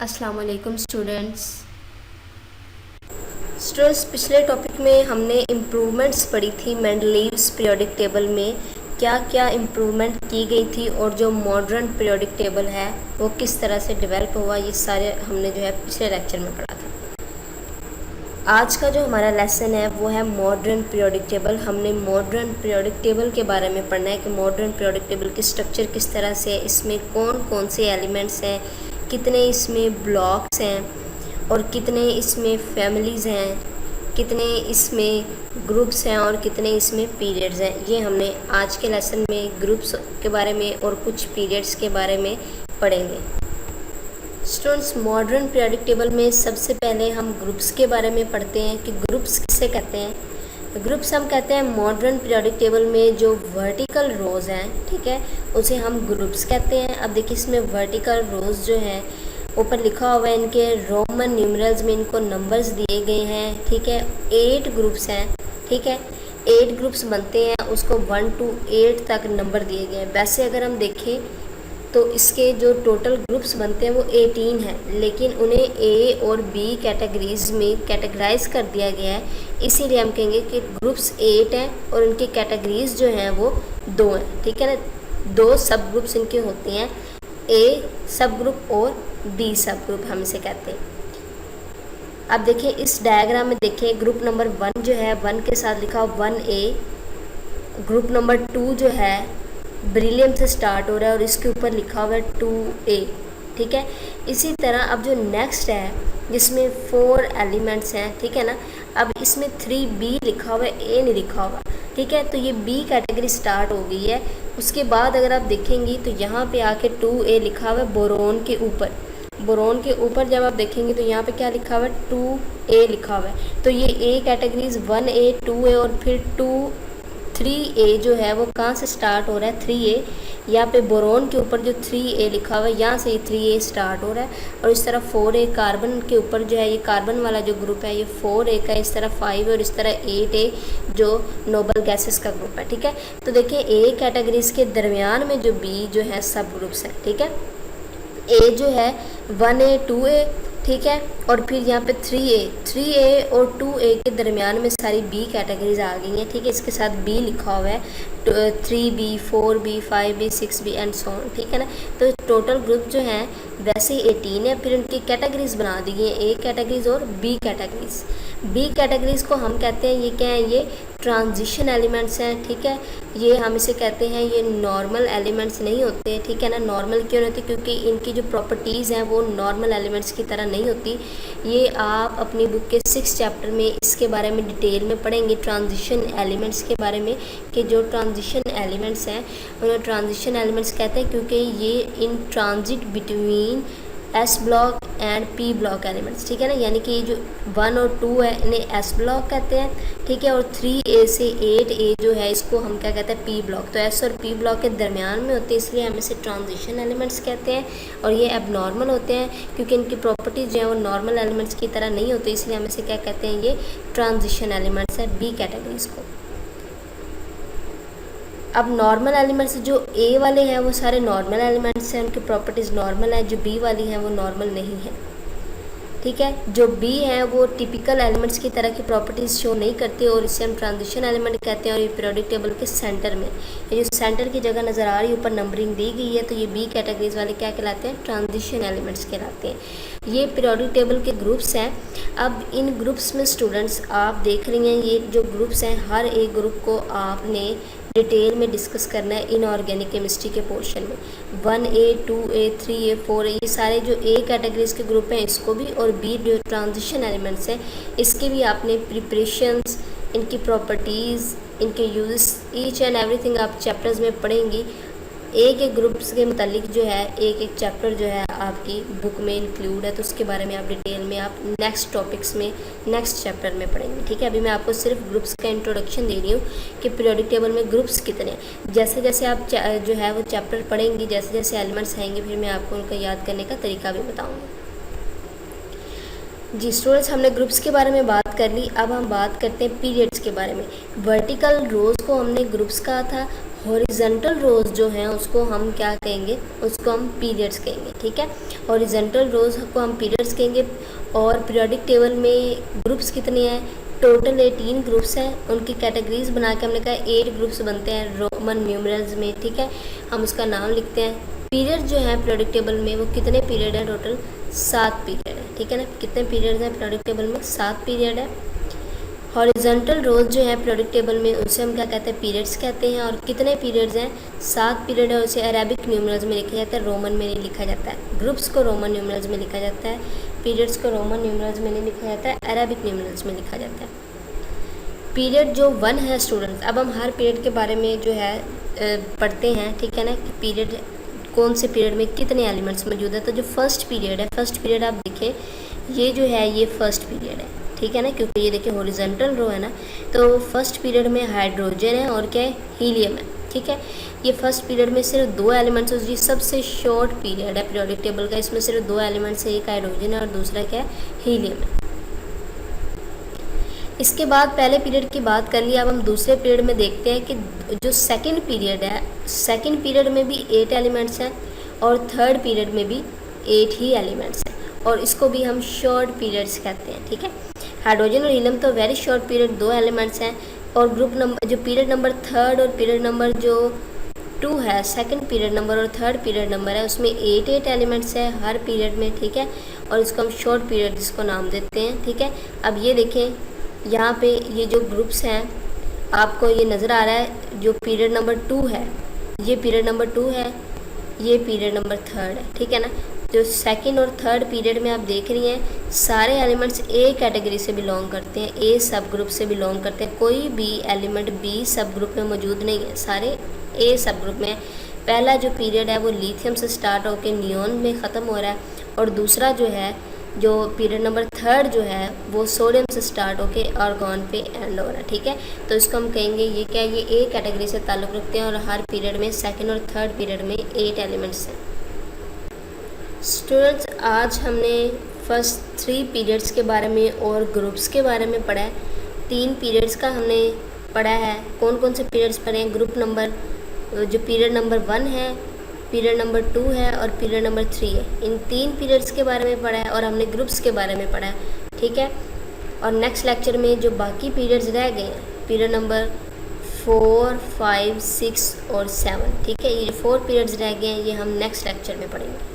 अस्सलाम वालेकुम स्टूडेंट्स, पिछले टॉपिक में हमने इम्प्रूवमेंट्स पढ़ी थी मेंडलीव्स पीरियोडिक टेबल में क्या क्या इम्प्रूवमेंट की गई थी और जो मॉडर्न पीरियोडिक टेबल है वो किस तरह से डेवलप हुआ, ये सारे हमने जो है पिछले लेक्चर में पढ़ा था। आज का जो हमारा लेसन है वो है मॉडर्न पीरियोडिक टेबल। हमने मॉडर्न पीरियोडिक टेबल के बारे में पढ़ना है कि मॉडर्न पीरियोडिक टेबल की स्ट्रक्चर किस तरह से है, इसमें कौन कौन से एलिमेंट्स हैं, कितने इसमें ब्लॉक्स हैं और कितने इसमें फैमिलीज़ हैं, कितने इसमें ग्रुप्स हैं और कितने इसमें पीरियड्स हैं। ये हमने आज के लेसन में ग्रुप्स के बारे में और कुछ पीरियड्स के बारे में पढ़ेंगे। स्टूडेंट्स, मॉडर्न पीरियोडिक टेबल में सबसे पहले हम ग्रुप्स के बारे में पढ़ते हैं कि ग्रुप्स किसे कहते हैं। ग्रुप्स हम कहते हैं मॉडर्न पीरियोडिक टेबल में जो वर्टिकल रोज़ हैं, ठीक है, उसे हम ग्रुप्स कहते हैं। अब देखिए इसमें वर्टिकल रोज़ जो हैं ऊपर लिखा हुआ है, इनके रोमन न्यूमरल्स में इनको नंबर्स दिए गए हैं, ठीक है। 8 ग्रुप्स हैं, ठीक है, 8 ग्रुप्स बनते हैं, उसको 1 to 8 तक नंबर दिए गए हैं। वैसे अगर हम देखें तो इसके जो टोटल ग्रुप्स बनते हैं वो 18 हैं, लेकिन उन्हें ए और बी कैटेगरीज में कैटेगराइज कर दिया गया है, इसीलिए हम कहेंगे कि ग्रुप्स 8 हैं और उनकी कैटेगरीज जो हैं वो 2 हैं, ठीक है ना। 2 सब ग्रुप्स इनके होते हैं, ए सब ग्रुप और बी सब ग्रुप हम इसे कहते हैं। अब देखिए इस डायग्राम में देखिए ग्रुप नंबर 1 जो है 1 के साथ लिखा 1A, ग्रुप नंबर 2 जो है ब्रिलियम से स्टार्ट हो रहा है और इसके ऊपर लिखा हुआ है 2A, ठीक है। इसी तरह अब जो नेक्स्ट है जिसमें 4 एलिमेंट्स हैं, ठीक है ना। अब इसमें 3B लिखा हुआ है, A नहीं लिखा हुआ, ठीक है, तो ये B कैटेगरी स्टार्ट हो गई है। उसके बाद अगर आप देखेंगी तो यहाँ पे आके 2A लिखा हुआ है बोरोन के ऊपर। बोरोन के ऊपर जब आप देखेंगे तो यहाँ पे क्या लिखा हुआ है 2A लिखा हुआ है, तो ये A कैटेगरीज 1A 2A और फिर 3A जो है वो कहाँ से स्टार्ट हो रहा है 3A, यहाँ पे बोरोन के ऊपर जो 3A लिखा हुआ है यहाँ से 3A स्टार्ट हो रहा है। और इस तरह 4A कार्बन के ऊपर जो है ये कार्बन वाला जो ग्रुप है ये 4A का, इस तरह 5 और इस तरह 8A जो नोबल गैसेस का ग्रुप है, ठीक है। तो देखिए A कैटेगरीज के दरमियान में जो B जो है सब ग्रुप्स है, ठीक है। A जो है 1A 2A, ठीक है, और फिर यहाँ पे 3A और 2A के दरमियान में सारी B कैटेगरीज आ गई हैं, ठीक है। इसके साथ B लिखा हुआ है 3B 4B 5B 6B and so on, ठीक है ना। तो टोटल ग्रुप जो हैं वैसे 18 है, फिर उनकी कैटेगरीज बना दी गई हैं, A कैटेगरीज और B कैटेगरीज। B कैटेगरीज को हम कहते हैं, ये क्या है, ये ट्रांजिशन एलिमेंट्स हैं, ठीक है। ये हम इसे कहते हैं, ये नॉर्मल एलिमेंट्स नहीं होते, ठीक है ना। नॉर्मल क्यों नहीं होते, क्योंकि इनकी जो प्रॉपर्टीज़ हैं वो नॉर्मल एलिमेंट्स की तरह नहीं होती। ये आप अपनी बुक के 6 चैप्टर में इसके बारे में डिटेल में पढ़ेंगे, ट्रांजिशन एलिमेंट्स के बारे में, कि जो ट्रांजिशन एलिमेंट्स हैं उन्हें ट्रांजिशन एलिमेंट्स कहते हैं क्योंकि ये in transit between S block and P block elements, ठीक है ना। यानी कि ये जो 1 और 2 है इन्हें S ब्लॉक कहते हैं, ठीक है, और 3A से 8A जो है इसको हम क्या कहते हैं P ब्लॉक। तो S और P ब्लॉक के दरमियान में होते हैं, इसलिए हम इसे ट्रांजिशन एलिमेंट्स कहते हैं। और ये एबनॉर्मल होते हैं क्योंकि इनकी प्रॉपर्टीज़ जो है वो नॉर्मल एलिमेंट्स की तरह नहीं होती, इसलिए हम इसे क्या कहते हैं, ये ट्रांजिशन एलिमेंट्स है B कैटेगरीज को। अब नॉर्मल एलिमेंट्स जो A वाले हैं वो सारे नॉर्मल एलिमेंट्स हैं, उनकी प्रॉपर्टीज़ नॉर्मल है। जो B वाली हैं वो नॉर्मल नहीं है, ठीक है। जो B हैं वो टिपिकल एलिमेंट्स की तरह की प्रॉपर्टीज़ शो नहीं करते और इसे हम ट्रांजिशन एलिमेंट कहते हैं। और ये पीरियोडिक टेबल के सेंटर में, ये जो सेंटर की जगह नज़र आ रही है ऊपर नंबरिंग दी गई है, तो ये B कैटेगरीज वाले क्या कहलाते हैं, ट्रांजिशन एलिमेंट्स कहलाते हैं। ये पीरियोडिक टेबल के ग्रुप्स हैं। अब इन ग्रुप्स में स्टूडेंट्स आप देख रही हैं, ये जो ग्रुप्स हैं हर एक ग्रुप को आपने डिटेल में डिस्कस करना है इनऑर्गेनिक केमिस्ट्री के पोर्शन में। 1A 2A 3A 4A ये सारे जो A कैटेगरीज के ग्रुप हैं इसको भी, और B जो ट्रांजिशन एलिमेंट्स हैं इसके भी आपने प्रिपरेशंस, इनकी प्रॉपर्टीज़, इनके यूज़, ईच एंड एवरीथिंग आप चैप्टर्स में पढ़ेंगी। एक एक ग्रुप्स के मतलब जो है एक एक चैप्टर जो है आपकी बुक में इंक्लूड है, तो उसके बारे में आप डिटेल में आप नेक्स्ट टॉपिक्स में नेक्स्ट चैप्टर में पढ़ेंगे, ठीक है। अभी मैं आपको सिर्फ ग्रुप्स का इंट्रोडक्शन दे रही हूँ कि पीरियोडिक टेबल में ग्रुप्स कितने हैं। जैसे जैसे आप जो है वो चैप्टर पढ़ेंगी, जैसे जैसे एलिमेंट्स आएंगे, फिर मैं आपको उनका याद करने का तरीका भी बताऊँगी। जी स्टूडेंट्स, हमने ग्रुप्स के बारे में बात कर ली, अब हम बात करते हैं पीरियड्स के बारे में। वर्टिकल रोज़ को हमने ग्रुप्स कहा था, हॉरिजेंटल रोज़ जो हैं उसको हम क्या कहेंगे, उसको हम पीरियड्स कहेंगे। ठीक है, हॉरिजेंटल रोज़ को हम पीरियड्स कहेंगे। और पीरियोडिक टेबल में ग्रुप्स कितने हैं, टोटल 18 ग्रुप्स हैं। उनकी कैटेगरीज बना के हमने कहा 8 ग्रुप्स बनते हैं रोमन न्यूमरल्स में। ठीक है, हम उसका नाम लिखते हैं। पीरियड जो है पीरियोडिक टेबल में वो कितने पीरियड है, टोटल 7 पीरियड है। ठीक है ना, कितने पीरियड हैं पीरियोडिक टेबल में, 7 पीरियड है। हॉरिजॉन्टल रोज जो है पीरियोडिक टेबल में उसे हम क्या कहते हैं, पीरियड्स कहते हैं। और कितने पीरियड्स हैं, 7 पीरियड है। उसे अरेबिक न्यूमरल्स में लिखा जाता है, रोमन में नहीं लिखा जाता है। ग्रुप्स को रोमन न्यूमरल्स में लिखा जाता है, पीरियड्स को रोमन न्यूमरल्स में नहीं लिखा जाता है, अरेबिक न्यूमरल्स में लिखा जाता है। पीरियड जो 1 है स्टूडेंट्स, अब हम हर पीरियड के बारे में जो है पढ़ते हैं। ठीक है ना, कि पीरियड कौन से पीरियड में कितने एलिमेंट्स मौजूद है। तो जो फर्स्ट पीरियड है, फर्स्ट पीरियड आप देखें, ये जो है ये फर्स्ट पीरियड है। ठीक है ना, क्योंकि ये देखिए हॉरिजॉन्टल रो है ना, तो फर्स्ट पीरियड में हाइड्रोजन है और क्या है, हीलियम है। ठीक है, ये फर्स्ट पीरियड में सिर्फ 2 एलिमेंट्स है। ये सबसे शॉर्ट पीरियड है पीरियोडिक टेबल का, इसमें सिर्फ 2 एलिमेंट्स है, एक हाइड्रोजन है और दूसरा क्या है, हीलियम है। इसके बाद पहले पीरियड की बात कर ली, अब हम दूसरे पीरियड में देखते हैं कि जो सेकंड पीरियड है, सेकंड पीरियड में भी 8 एलिमेंट्स हैं और थर्ड पीरियड में भी 8 ही एलिमेंट्स हैं, और इसको भी हम शॉर्ट पीरियड्स कहते हैं। ठीक है, हाइड्रोजन और हीलियम तो वेरी शॉर्ट पीरियड 2 एलिमेंट्स हैं, और ग्रुप नंबर जो पीरियड नंबर थर्ड और पीरियड नंबर जो 2 है, सेकंड पीरियड नंबर और थर्ड पीरियड नंबर है, उसमें 8 एलिमेंट्स है हर पीरियड में। ठीक है, और इसको हम शॉर्ट पीरियड जिसको नाम देते हैं। ठीक है, अब ये देखें यहाँ पे ये जो ग्रुप्स हैं आपको ये नज़र आ रहा है, जो पीरियड नंबर 2 है ये पीरियड नंबर 2 है, ये पीरियड नंबर थर्ड है। ठीक है ना, जो सेकंड और थर्ड पीरियड में आप देख रही हैं सारे एलिमेंट्स ए कैटेगरी से बिलोंग करते हैं, ए सब ग्रुप से बिलोंग करते हैं। कोई भी एलिमेंट बी सब ग्रुप में मौजूद नहीं है, सारे ए सब ग्रुप में है। पहला जो पीरियड है वो लिथियम से स्टार्ट होकर नियोन में ख़त्म हो रहा है, और दूसरा जो है जो पीरियड नंबर थर्ड जो है वो सोडियम से स्टार्ट होके आर्गॉन पे एंड हो रहा है। ठीक है, तो इसको हम कहेंगे ये क्या, ये ए कैटेगरी से ताल्लुक़ रखते हैं, और हर पीरियड में सेकंड और थर्ड पीरियड में 8 एलिमेंट्स हैं। स्टूडेंट्स, आज हमने फर्स्ट 3 पीरियड्स के बारे में और ग्रुप्स के बारे में पढ़ा है। 3 पीरियड्स का हमने पढ़ा है। कौन कौन से पीरियड्स पढ़े हैं, ग्रुप नंबर जो पीरियड नंबर 1 है, पीरियड नंबर 2 है और पीरियड नंबर 3 है। इन 3 पीरियड्स के बारे में पढ़ा है और हमने ग्रुप्स के बारे में पढ़ा है। ठीक है, और नेक्स्ट लेक्चर में जो बाकी पीरियड्स रह गए हैं, पीरियड नंबर 4, 5, 6 और 7, ठीक है, ये 4 पीरियड्स रह गए हैं, ये हम नेक्स्ट लेक्चर में पढ़ेंगे।